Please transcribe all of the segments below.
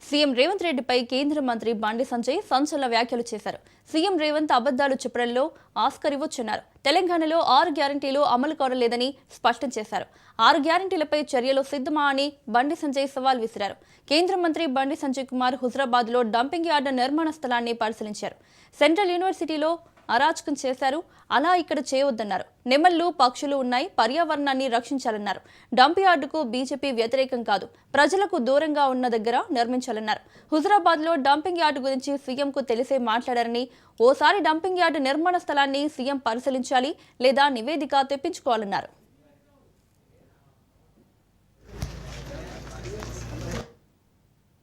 CM Revanth రెడ్డిపై కేంద్ర మంత్రి బండి సంజయ్ సంచలన వ్యాఖ్యలు చేశారు. సీఎం రేవంత్ అబద్దాలు చెప్పడంలో ఆస్కార్ ఇవ్వొచ్చన్నారు. తెలంగాణలో 6 గ్యారంటీలు అమలు కావలేదని స్పష్టం చేశారు. 6 గ్యారంటీలపై చర్యలు సిద్ధమా అని బండి సంజయ్ సవాల్ విసిరారు. కేంద్ర మంత్రి బండి సంజయ్ కుమార్ హుజరాబాద్లో డంపింగ్ యార్డు నిర్మాణ స్థలాన్ని పరిశీలించారు. సెంట్రల్ యూనివర్సిటీలో అరాచకం చేశారు, అలా ఇక్కడ చేయవద్దన్నారు. నెమళ్లు, పక్షులు ఉన్నాయి, పర్యావరణాన్ని రక్షించాలన్నారు. డంప్ యార్డుకు బీజేపీ వ్యతిరేకం కాదు, ప్రజలకు దూరంగా ఉన్న దగ్గర నిర్మించాలన్నారు. హుజరాబాద్లో డంపింగ్ యార్డు గురించి సీఎంకు తెలిసే మాట్లాడారని, ఓసారి డంపింగ్ యార్డు నిర్మాణ స్థలాన్ని సీఎం పరిశీలించాలి లేదా నివేదిక తెప్పించుకోవాలన్నారు.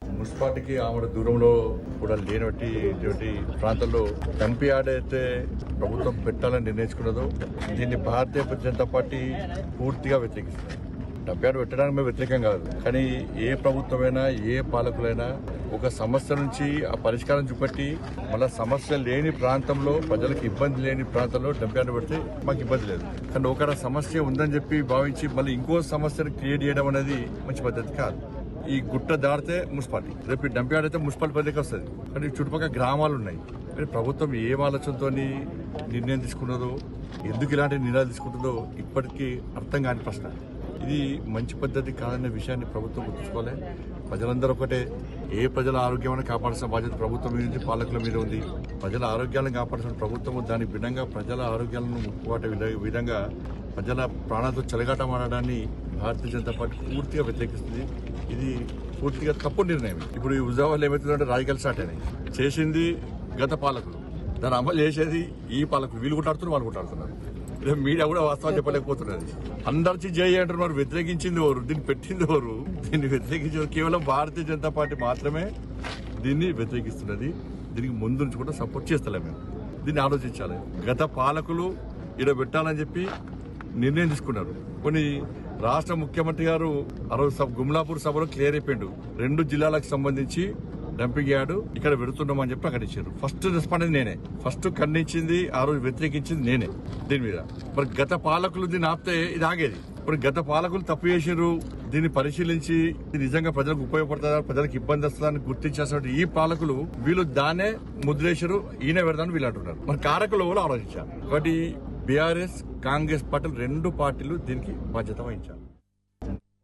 మున్సిపాలిటీకి ఆమె దూరంలో కూడా లేనటువంటి ప్రాంతాల్లో డంప్ యార్డ్ అయితే ప్రభుత్వం పెట్టాలని నిర్ణయించుకున్నదో దీన్ని భారతీయ జనతా పార్టీ పూర్తిగా వ్యతిరేకిస్తుంది. డంప్ యార్డ్ పెట్టడానికి మేము వ్యతిరేకం కాదు, కానీ ఏ ప్రభుత్వమైనా ఏ పాలకులైనా ఒక సమస్య నుంచి ఆ పరిష్కారం చూపెట్టి మళ్ళీ సమస్య లేని ప్రాంతంలో, ప్రజలకు ఇబ్బంది లేని ప్రాంతంలో డంప్ యార్డ్ పెడితే మాకు ఇబ్బంది లేదు. కానీ ఒక సమస్య ఉందని చెప్పి భావించి మళ్ళీ ఇంకో సమస్యను క్రియేట్ చేయడం అనేది మంచి పద్ధతి కాదు. ఈ గుట్ట దాడితే మున్సిపాలిటీ, రేపు డంప్ యార్డ్ అయితే మున్సిపాలిటీ పరిధికి వస్తుంది. కానీ చుట్టుపక్కల గ్రామాలు ఉన్నాయి. కానీ ప్రభుత్వం ఏం ఆలోచనతో నిర్ణయం తీసుకున్నదో, ఎందుకు ఇలాంటి నిర్ణయాలు తీసుకుంటుందో ఇప్పటికీ అర్థం కాని ప్రశ్న. ఇది మంచి పద్ధతి కాదనే విషయాన్ని ప్రభుత్వం గుర్తుంచుకోవాలి. ప్రజలందరూ ఒకటే, ఏ ప్రజల ఆరోగ్యాన్ని కాపాడాల్సిన బాధ్యత ప్రభుత్వం మీద ఉంది, పాలకుల మీద ఉంది. ప్రజల ఆరోగ్యాలను కాపాడాల్సిన ప్రభుత్వం దానికి భిన్నంగా ప్రజల ఆరోగ్యాలను ముప్పుబాటే విధంగా ప్రజల ప్రాణాలతో చెలగాటమాడడాన్ని భారతీయ జనతా పార్టీ పూర్తిగా వ్యతిరేకిస్తుంది. ఇది పూర్తిగా తప్పు నిర్ణయం. ఇప్పుడు ఈ హుజరాబాద్లో ఏమవుతుందంటే రాజకీయాలు స్టార్ట్ అయినాయి. చేసింది గత పాలకులు, దాన్ని అమలు చేసేది ఈ పాలకులు. వీళ్ళు కొట్టాడుతున్నారు, వాళ్ళు కొట్టాడుతున్నారు. మీడియా కూడా వాస్తవాలు చెప్పలేకపోతున్నది. అందరికీ జై అంటున్నారు. వ్యతిరేకించింది ఎవరు? దీన్ని పెట్టింది ఎవరు? దీన్ని వ్యతిరేకించేవారు కేవలం భారతీయ జనతా పార్టీ మాత్రమే దీన్ని వ్యతిరేకిస్తున్నది. దీనికి ముందు నుంచి కూడా సపోర్ట్ చేస్తలేము. మేము దీన్ని ఆలోచించాలి. గత పాలకులు ఇక్కడ పెట్టాలని చెప్పి నిర్ణయం తీసుకున్నారు. కొన్ని రాష్ట్ర ముఖ్యమంత్రి గారు ఆ రోజు గుమ్లాపూర్ సభలో క్లియర్ అయిపోయిండు. 2 జిల్లాలకు సంబంధించి డంపింగ్ యార్డు ఇక్కడ పెడుతున్నామని చెప్పి ప్రకటించారు. ఫస్ట్ రెస్పాండ్ నేనే, ఫస్ట్ ఖండించింది, ఆ రోజు వ్యతిరేకించింది నేనే దీని మీద. మరి గత పాలకులు దీన్ని ఆపితే ఇది ఆగేది. ఇప్పుడు గత పాలకులు తప్పు చేసారు, దీన్ని పరిశీలించి నిజంగా ప్రజలకు ఉపయోగపడుతుందా, ప్రజలకు ఇబ్బంది వస్తుందని గుర్తించాల్సిన ఈ పాలకులు వీళ్ళు దాన్నే ముద్రేశారు. ఈయన పెడతాను వీళ్ళు అంటున్నారు. మరి కారకులు ఆలోచించారు. కాబట్టి బీఆర్ఎస్, కాంగ్రెస్ పార్టీలు 2 పార్టీలు దీనికి బాధ్యత వహించారు.